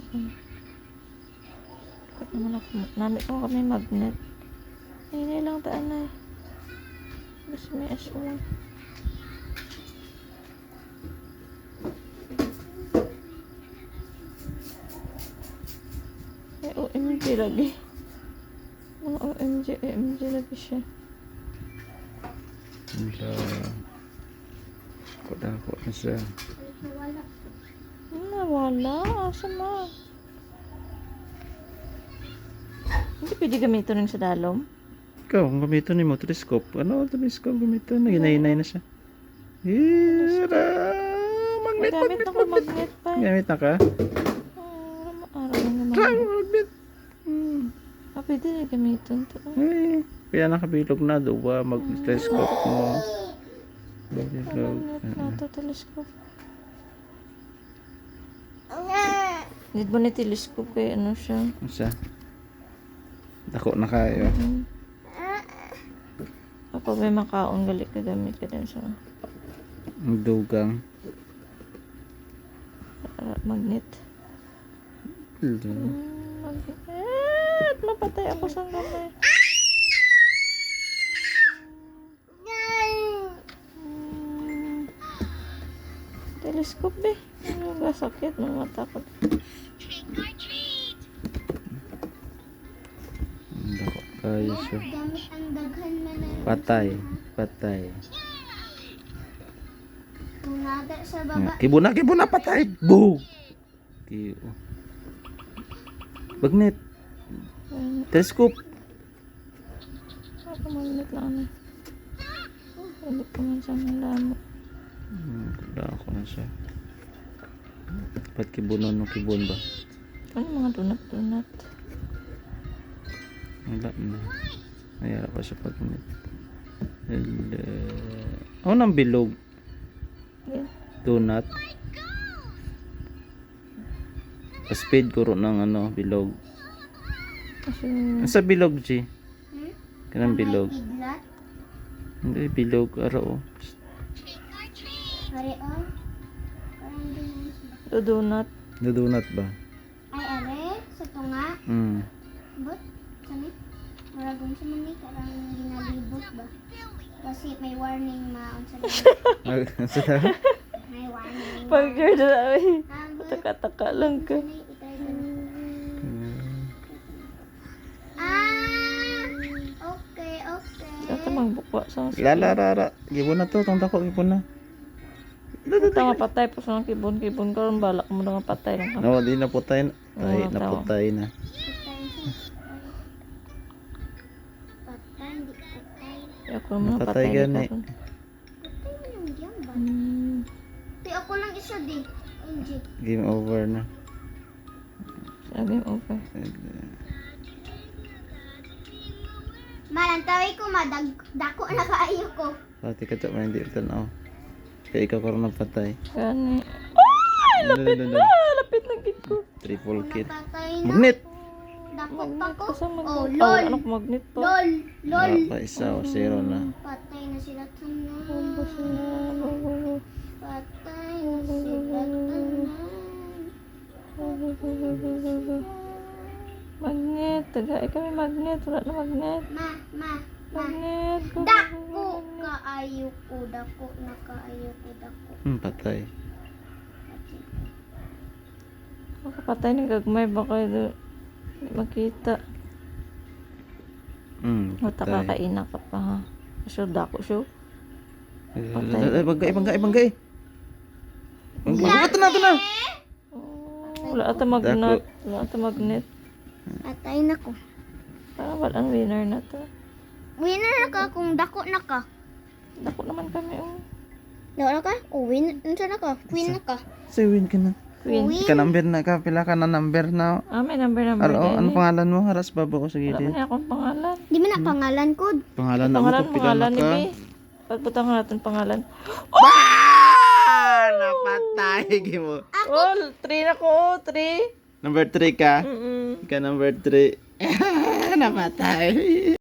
Bakit naman ako, namit ko kami magnet. Hindi lang taan na. Gusto may aswang. Ay, OMG lagi. Mga OMG lagi siya. Dako na siya. Nawala. Asa na? Hindi pwede gamitin rin sa dalom? Ikaw, kung gamitin mo telescope. Ano telescope gamitin? Hinay-hinay na siya. Hira! Magnet, Gamit ako magnet pa. Gamit na ka? Araw na naman. Magnet. Pwede na gamitin to. Ay, kaya nakabilog na. Duwa, mag-telescope mo. Bilog. Magnet na ito, telescope. Hindi ba na telescope kaya ano siya? Ano siya? Dako na kayo. Kapag may makaon, galit ka gamit ka din sa Ang dugang. magnet. Magnet! Mapatay ako sa gamay. Telescope eh. Ano ba sakit ng mata ko? Dako kayo siya. Gamit ang daghan man na. Patay. Kung nada sa baba. Kibo na, patay. Boo! Magnet. Telescope. Ako magnet lang na. Hindi ko man siya malamo. Wala ako na siya. Ba't kibunon no kibon ba? Ano mga donut? Wala na. Mayara pa siya pag minute. Ano nang bilog? Yeah. Donut. Speed ko ron ng ano, bilog. Kasi Sa bilog, G? Kanang May bilog. kidlat. Hindi, bilog. Araw. Ari on. Parang din. donut. Donut ba? Ay are sa tunga. But sanit. Muragon sa mani karang ginalibot ba. Kasi may warning maon sa dami. May warning. Pag girl na ay Ambot. taka-taka lang ka. Sanay, itay ganun. Okay. Ito magbukwa sa Rara. Gibon na to. Tong dako, gibon na. Ito mapatay po sa kibon karon balak mo na patay lang ka. No, di na putay na. Ay, Oo, naputay na. Patay, di patay. Ako naman Napatay patay gani. karon. Patay mo yung diyan ba? Di ako lang isa di. Angie. Game over na. Sabi mo okay. Malantaway ko dako na kaayo ko. Pati ka chok, hindi ito na. Kaya ikaw karoon napatay. Gani. Ay, lapit na gid ko. Triple kill. Patay na. Magnet! Dako pa ko. Kasi Oh, magnet. lol. Ano ko magnet po? Lol. Wala pa isa o zero na. Patay na sila tanan. Umbos na. Patay na sila tanan. Magnet. Tagay kami magnet. Wala na magnet. Ma. Magnet. Dako kaayo ko. Dako na kaayo ko. Dako. Patay. Makapatay ng gagmay. Baka hindi makita. Mata Patay. kakaina ka pa ha. Sure dako sure. Patay. Bangga. Bangga, ito na. Wala ata magnet. Wala ata magnet. Patay na ko. Parang walang winner na to. Winner na ka kung dako na ka. Dako naman kami. Dako na ka? O win. Unsa na ka? Queen na ka. Say win ka na. Queen. Ika number na ka. Pila ka na number na. May number. Ano pangalan mo? Haras baba ko sa Wala gilid. man akong pangalan. Di man na pangalan ko. Pangalan na mo ko. Pila na Pangalan ni ka. B. Pagputang natin pangalan. Napatay. Gimo. 3 na ko. 3. Number 3 ka. Mm-mm. Ika number 3. Napatay.